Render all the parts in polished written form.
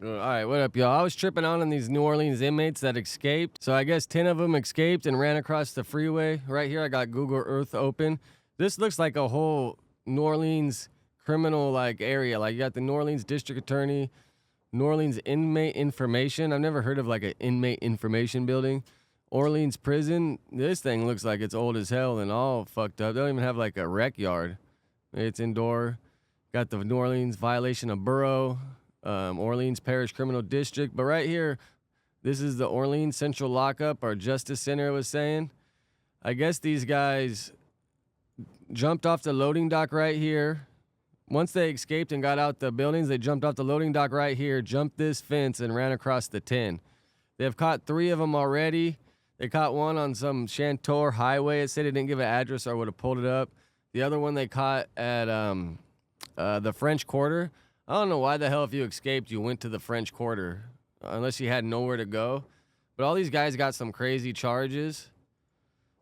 All right, what up, y'all? I was tripping on these New Orleans inmates that escaped. So I guess 10 of them escaped and ran across the freeway. Right here, I got Google Earth open. This looks like a whole New Orleans criminal area. Like you got the New Orleans District Attorney, New Orleans Inmate Information. I've never heard of like an inmate information building. Orleans Prison. This thing looks like it's old as hell and all fucked up. They don't even have like a rec yard. It's indoor. Got the New Orleans violation of borough. Orleans Parish Criminal District. But right here, this is the Orleans Central Lockup, or Justice Center, it was saying. I guess these guys jumped off the loading dock right here. Once they escaped and got out the buildings, they jumped off the loading dock right here, jumped this fence, and ran across the 10. They've caught 3 of them already. They caught one on some Chantor highway. It said it didn't give an address, or I would have pulled it up. The other one they caught at the French Quarter. I don't know why the hell if you escaped, you went to the French Quarter, unless you had nowhere to go. But all these guys got some crazy charges.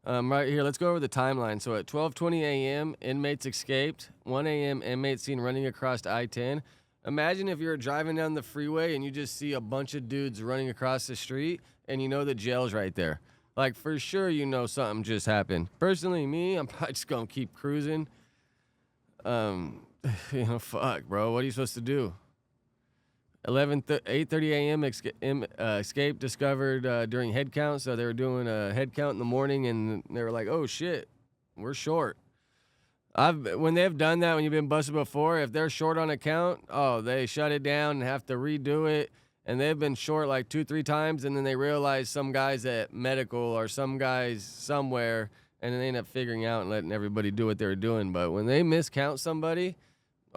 Right here, let's go over the timeline. So at 12:20 a.m., inmates escaped. 1 a.m., inmates seen running across I-10. Imagine if you're driving down the freeway and you just see a bunch of dudes running across the street and you know the jail's right there. Like, for sure you know something just happened. Personally, me, I'm probably just going to keep cruising. Fuck, bro. What are you supposed to do? 8:30 a.m. Escape discovered during head count. So they were doing a head count in the morning, and they were like, "Oh shit, we're short." When they've done that, when you've been busted before, if they're short on a count, they shut it down and have to redo it. And they've been short like 2-3 times, and then they realize some guys at medical or some guys somewhere, and then they end up figuring out and letting everybody do what they were doing. But when they miscount somebody,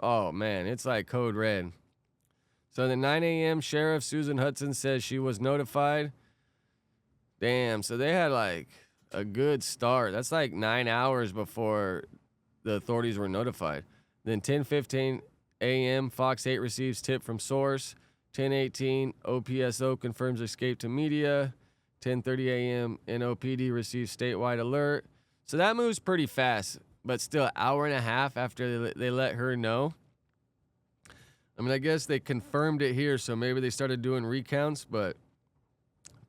oh man, it's like code red. So at 9 a.m., Sheriff Susan Hudson says she was notified. Damn, so they had like a good start. That's like 9 hours before the authorities were notified. Then 10:15 a.m., Fox 8 receives tip from source. 10:18, OPSO confirms escape to media. 10:30 a.m., NOPD receives statewide alert. So that moves pretty fast, but still an hour and a half after they let her know. I mean, I guess they confirmed it here, so maybe they started doing recounts, but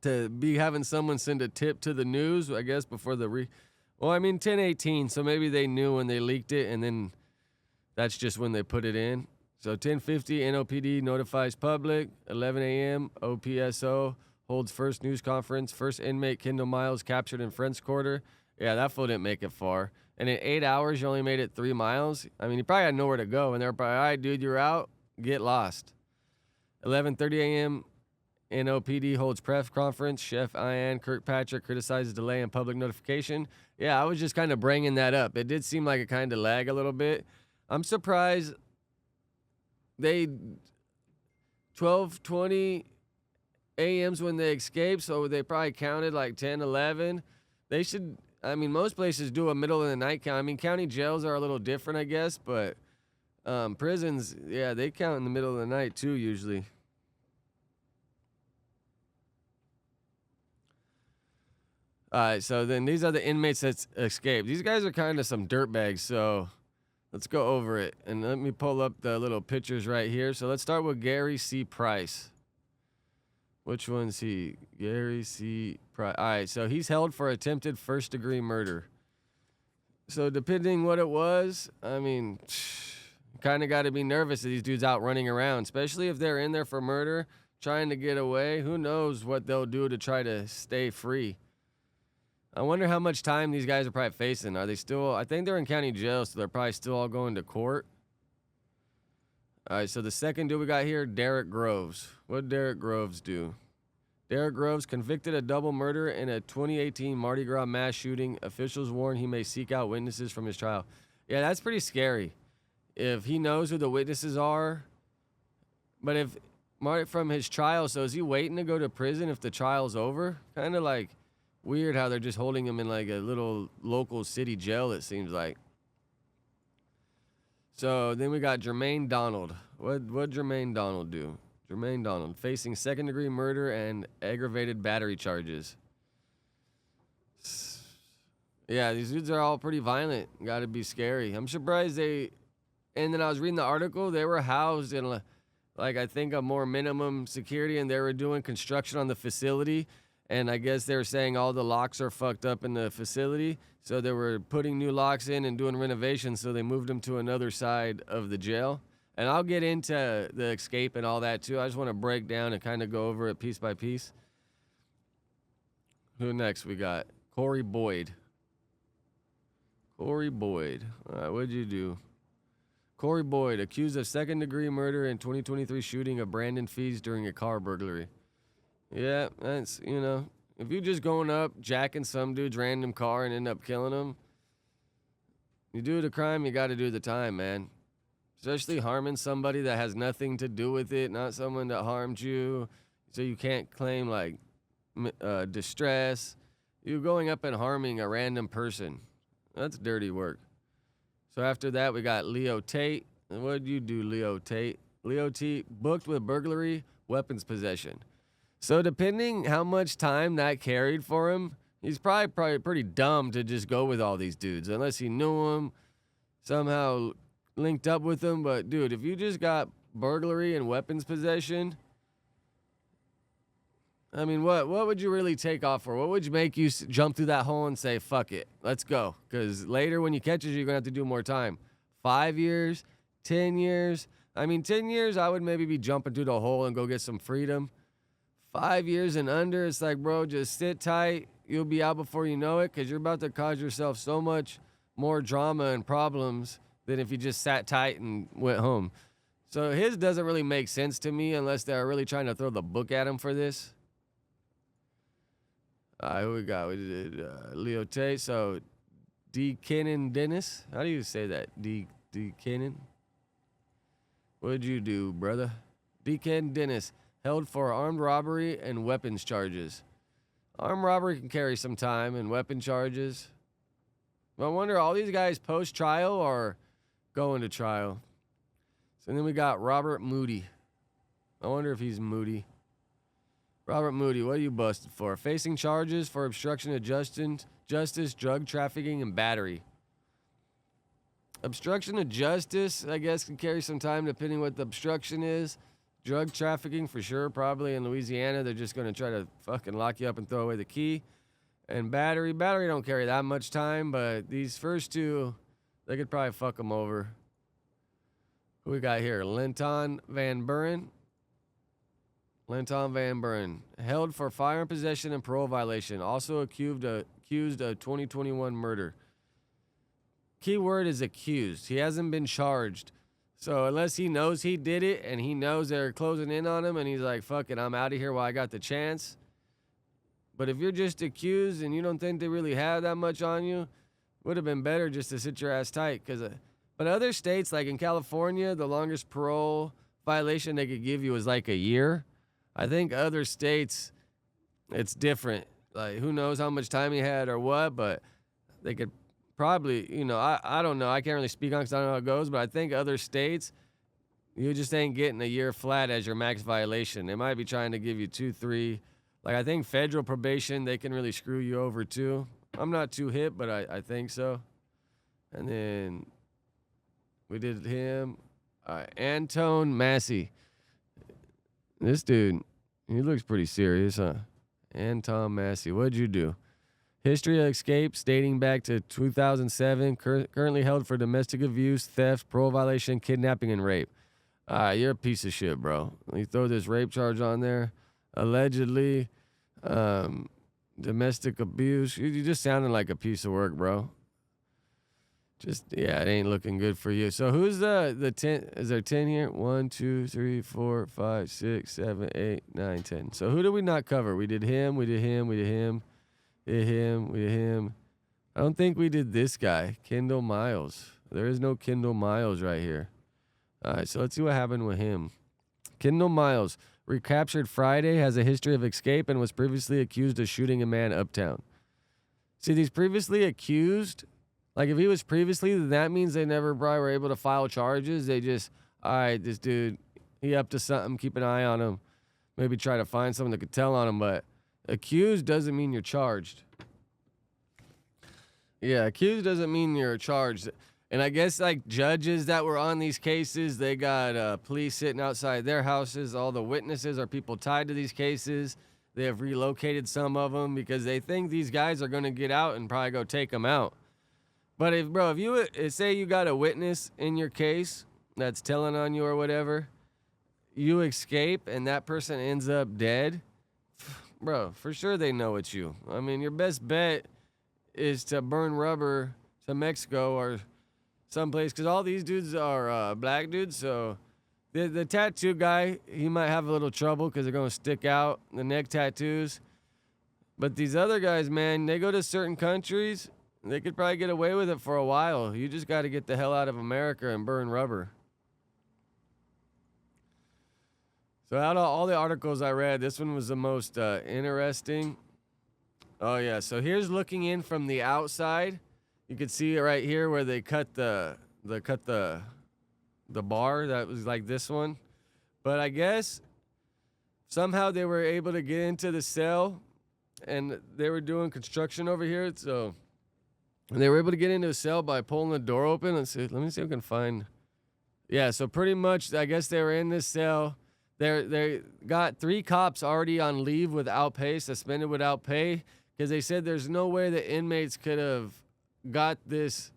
to be having someone send a tip to the news, I guess, before the 10:18, so maybe they knew when they leaked it, and then that's just when they put it in. So 10:50, NOPD notifies public. 11 a.m., OPSO holds first news conference. First inmate, Kendall Miles, captured in French Quarter. Yeah, that fool didn't make it far. And in 8 hours, you only made it 3 miles. I mean, you probably had nowhere to go, and they're probably, all right, dude, you're out. Get lost. 11:30 a.m., NOPD holds press conference. Chef Ian Kirkpatrick criticizes delay in public notification. Yeah, I was just kind of bringing that up. It did seem like it kind of lagged a little bit. I'm surprised they 12:20 a.m.'s when they escaped, so they probably counted like 10, 11. They should, I mean, most places do a middle of the night count. I mean, county jails are a little different, I guess, but prisons, yeah, they count in the middle of the night too, usually. All right, so then these are the inmates that escaped. These guys are kind of some dirtbags, so let's go over it. And let me pull up the little pictures right here. So let's start with Gary C. Price. Which one's he? Gary C. Price. All right, so he's held for attempted first-degree murder. So depending what it was, I mean, kind of got to be nervous that these dudes out running around, especially if they're in there for murder, trying to get away. Who knows what they'll do to try to stay free. I wonder how much time these guys are probably facing. Are they still, I think they're in county jail, so they're probably still all going to court. All right, so the second dude we got here, Derek Groves. What did Derek Groves do? Derek Groves convicted of double murder in a 2018 Mardi Gras mass shooting. Officials warn he may seek out witnesses from his trial. Yeah, that's pretty scary. If he knows who the witnesses are, but if from his trial, so is he waiting to go to prison if the trial's over? Kind of like weird how they're just holding him in like a little local city jail, it seems like. So then we got Jermaine Donald. What Jermaine Donald do? Jermaine Donald facing second-degree murder and aggravated battery charges. Yeah, these dudes are all pretty violent. Got to be scary. I'm surprised they. And then I was reading the article. They were housed in like I think a more minimum security, and they were doing construction on the facility, and I guess they were saying all the locks are fucked up in the facility, so they were putting new locks in and doing renovations, so they moved them to another side of the jail. And I'll get into the escape and all that too. I just want to break down and kind of go over it piece by piece. Who next we got? Corey Boyd. Corey Boyd. All right, what'd you do? Corey Boyd, accused of second-degree murder in 2023 shooting of Brandon Fees during a car burglary. Yeah, that's, you know, if you just going up, jacking some dude's random car and end up killing him, you do the crime, you got to do the time, man. Especially harming somebody that has nothing to do with it, not someone that harmed you, so you can't claim, like, distress. You going up and harming a random person. That's dirty work. So after that, we got Leo Tate. And what did you do, Leo Tate? Leo Tate booked with burglary, weapons possession. So depending how much time that carried for him, he's probably pretty dumb to just go with all these dudes, unless he knew them, somehow linked up with them. But dude, if you just got burglary and weapons possession, I mean, what would you really take off for? What would you make you jump through that hole and say, fuck it, let's go? Because later when you catches you, you're going to have to do more time. 5 years, 10 years. I mean, 10 years, I would maybe be jumping through the hole and go get some freedom. 5 years and under, it's like, bro, just sit tight. You'll be out before you know it, because you're about to cause yourself so much more drama and problems than if you just sat tight and went home. So his doesn't really make sense to me unless they're really trying to throw the book at him for this. Who we got? We did Leo Tate. So D. Kennan Dennis. How do you say that? D. Kennan? What'd you do, brother? D. Kennan Dennis, held for armed robbery and weapons charges. Armed robbery can carry some time, and weapon charges. I wonder, all these guys post-trial or going to trial? So then we got Robert Moody. I wonder if he's Moody. Robert Moody, what are you busted for? Facing charges for obstruction of justice, drug trafficking, and battery. Obstruction of justice, I guess, can carry some time depending what the obstruction is. Drug trafficking, for sure, probably in Louisiana. They're just going to try to fucking lock you up and throw away the key. And battery don't carry that much time, but these first two, they could probably fuck them over. Who we got here? Linton Van Buren. Linton Van Buren, held for firearm possession and parole violation, also accused of 2021 murder. Key word is accused. He hasn't been charged. So unless he knows he did it and he knows they're closing in on him and he's like, fuck it, I'm out of here while I got the chance. But if you're just accused and you don't think they really have that much on you, would have been better just to sit your ass tight. But other states, like in California, the longest parole violation they could give you is like a year. I think other states, it's different. Like, who knows how much time he had or what, but they could probably, you know, I don't know. I can't really speak on it because I don't know how it goes, but I think other states, you just ain't getting a year flat as your max violation. They might be trying to give you 2, 3. Like, I think federal probation, they can really screw you over too. I'm not too hip, but I think so. And then we did him. Antone Massey. This dude, he looks pretty serious, huh? Anton Massey, what'd you do? History of escapes dating back to 2007. Currently held for domestic abuse, theft, parole violation, kidnapping, and rape. You're a piece of shit, bro. You throw this rape charge on there. Allegedly, domestic abuse. You just sounding like a piece of work, bro. It ain't looking good for you. So who's the 10? Is there 10 here? 1, 2, 3, 4, 5, 6, 7, 8, 9, 10. So who did we not cover? We did him. We did him. We did him. We did him. We did him. I don't think we did this guy, Kendall Miles. There is no Kendall Miles right here. All right, so let's see what happened with him. Kendall Miles, recaptured Friday, has a history of escape and was previously accused of shooting a man uptown. See, these previously accused, like if he was previously, then that means they never probably were able to file charges. They just, all right, this dude, he up to something, keep an eye on him. Maybe try to find someone that could tell on him, but accused doesn't mean you're charged. Yeah, accused doesn't mean you're charged. And I guess like judges that were on these cases, they got police sitting outside their houses. All the witnesses are people tied to these cases. They have relocated some of them because they think these guys are going to get out and probably go take them out. But if you say you got a witness in your case that's telling on you or whatever, you escape and that person ends up dead, bro, for sure they know it's you. I mean, your best bet is to burn rubber to Mexico or someplace, because all these dudes are black dudes. So the tattoo guy, he might have a little trouble because they're going to stick out, the neck tattoos. But these other guys, man, they go to certain countries, they could probably get away with it for a while. You just got to get the hell out of America and burn rubber. So out of all the articles I read, this one was the most interesting. Oh yeah, so here's looking in from the outside. You can see it right here where they cut the bar that was like this one. But I guess somehow they were able to get into the cell, and they were doing construction over here. So they were able to get into the cell by pulling the door open. Let me see if we can find. Yeah, so pretty much I guess they were in this cell. They got 3 cops already on leave without pay, suspended without pay, because they said there's no way the inmates could have got this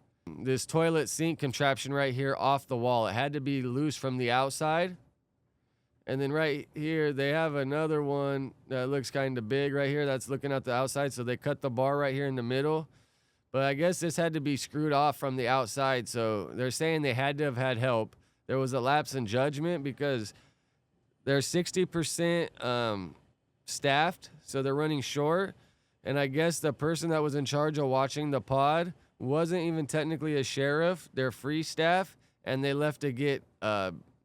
toilet sink contraption right here off the wall. It had to be loose from the outside. And then right here, they have another one that looks kind of big right here that's looking at the outside. So they cut the bar right here in the middle. But I guess this had to be screwed off from the outside. So they're saying they had to have had help. There was a lapse in judgment because they're 60% staffed, so they're running short. And I guess the person that was in charge of watching the pod wasn't even technically a sheriff. They're free staff, and they left to get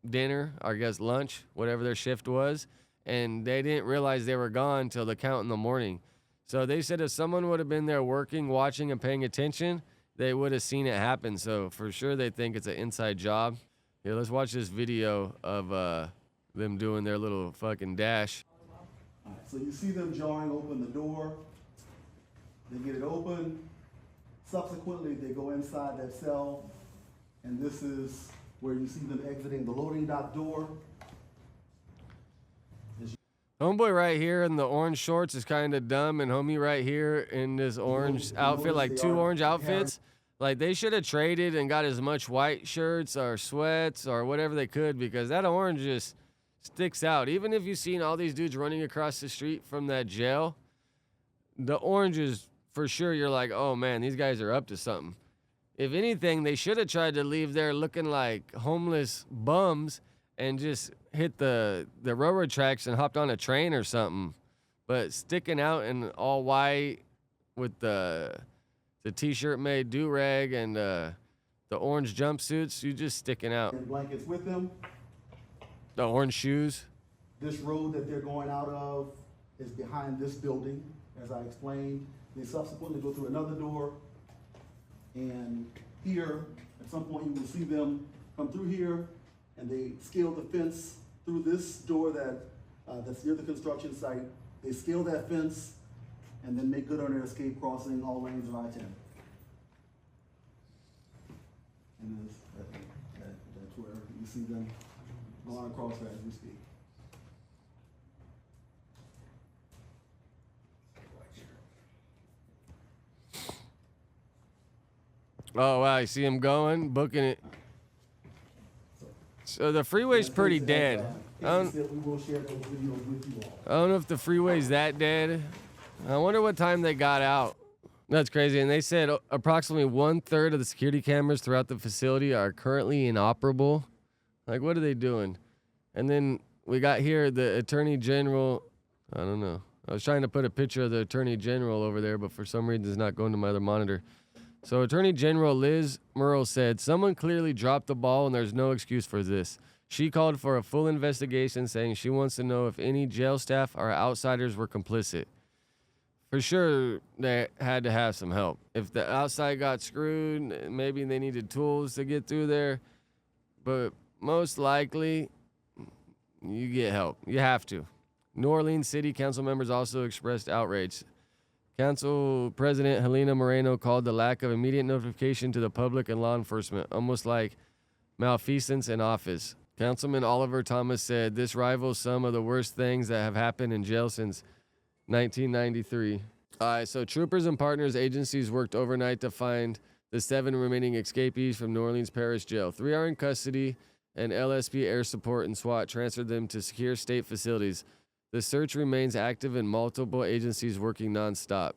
dinner, or I guess lunch, whatever their shift was. And they didn't realize they were gone till the count in the morning. So they said if someone would have been there working, watching, and paying attention, they would have seen it happen. So for sure they think it's an inside job. Here, let's watch this video of them doing their little fucking dash. All right, so you see them jarring open the door. They get it open. Subsequently, they go inside that cell, and this is where you see them exiting the loading dock door. Homeboy right here in the orange shorts is kind of dumb, and homie right here in this orange outfit, like 2 orange outfits. Like, they should have traded and got as much white shirts or sweats or whatever they could, because that orange just sticks out. Even if you've seen all these dudes running across the street from that jail, the orange is for sure, you're like, oh man, these guys are up to something. If anything, they should have tried to leave there looking like homeless bums and just hit the railroad tracks and hopped on a train or something. But sticking out in all white with the t-shirt made do-rag and the orange jumpsuits, you just sticking out. And blankets with them. The orange shoes. This road that they're going out of is behind this building, as I explained. They subsequently go through another door, and here, at some point, you will see them come through here, and they scale the fence through this door that's near the construction site. They scale that fence, and then make good on their escape, crossing all lanes of I-10. And that's where you see them going across as we speak. Oh, wow, you see him going, booking it. So the freeway's pretty dead. I don't know if the freeway's that dead. I wonder what time they got out. That's crazy. And they said approximately 1/3 of the security cameras throughout the facility are currently inoperable. Like, what are they doing? And then we got here the Attorney General. I don't know. I was trying to put a picture of the Attorney General over there, but for some reason it's not going to my other monitor. So Attorney General Liz Murrow said, someone clearly dropped the ball and there's no excuse for this. She called for a full investigation, saying she wants to know if any jail staff or outsiders were complicit. For sure, they had to have some help. If the outside got screwed, maybe they needed tools to get through there. But most likely, you get help. You have to. New Orleans City Council members also expressed outrage. Council President Helena Moreno called the lack of immediate notification to the public and law enforcement almost like malfeasance in office. Councilman Oliver Thomas said this rivals some of the worst things that have happened in jail since 1993. All right, so troopers and partners agencies worked overnight to find the 7 remaining escapees from New Orleans Parish Jail. 3 are in custody, and LSP Air Support and SWAT transferred them to secure state facilities. The search remains active and multiple agencies working nonstop.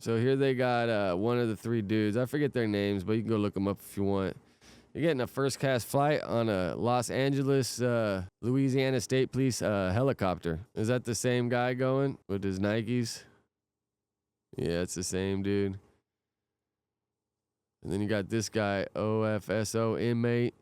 So here they got one of the 3 dudes. I forget their names, but you can go look them up if you want. You're getting a first-class flight on a Los Angeles, Louisiana State Police helicopter. Is that the same guy going with his Nikes? Yeah, it's the same dude. And then you got this guy, OFSO inmate.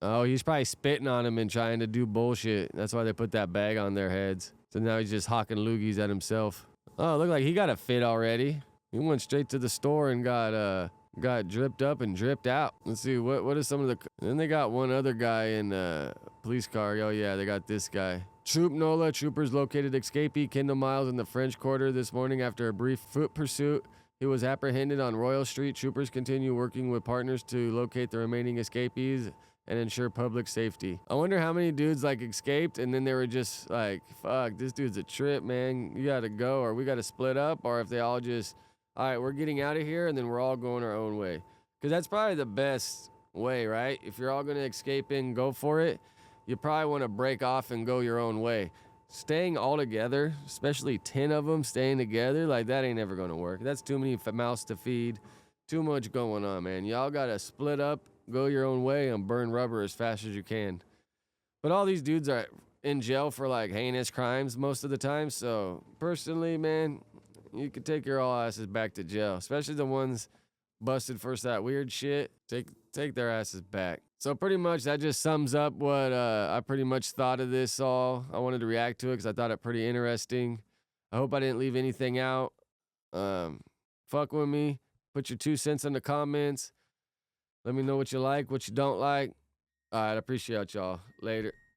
Oh, he's probably spitting on him and trying to do bullshit. That's why they put that bag on their heads. So now he's just hawking loogies at himself. Oh, look like he got a fit already. He went straight to the store and got dripped up and dripped out. Let's see, what is some of the... Then they got one other guy in a police car. Oh, yeah, they got this guy. Troop NOLA troopers located escapee Kendall Miles in the French Quarter this morning after a brief foot pursuit. He was apprehended on Royal Street. Troopers continue working with partners to locate the remaining escapees and ensure public safety. I wonder how many dudes like escaped and then they were just like, fuck, this dude's a trip, man. You gotta go, or we gotta split up, or if they all just, all right, we're getting out of here and then we're all going our own way. Because that's probably the best way, right? If you're all gonna escape and go for it, you probably wanna break off and go your own way. Staying all together, especially 10 of them staying together, like that ain't ever gonna work. That's too many mouths to feed. Too much going on, man. Y'all gotta split up, go your own way, and burn rubber as fast as you can. But all these dudes are in jail for like heinous crimes most of the time. So personally, man, you could take your all asses back to jail, especially the ones busted for that weird shit. Take their asses back. So pretty much that just sums up what I pretty much thought of this all. I wanted to react to it because I thought it pretty interesting. I hope I didn't leave anything out. Fuck with me. Put your 2 cents in the comments. Let me know what you like, what you don't like. All right, I appreciate y'all. Later.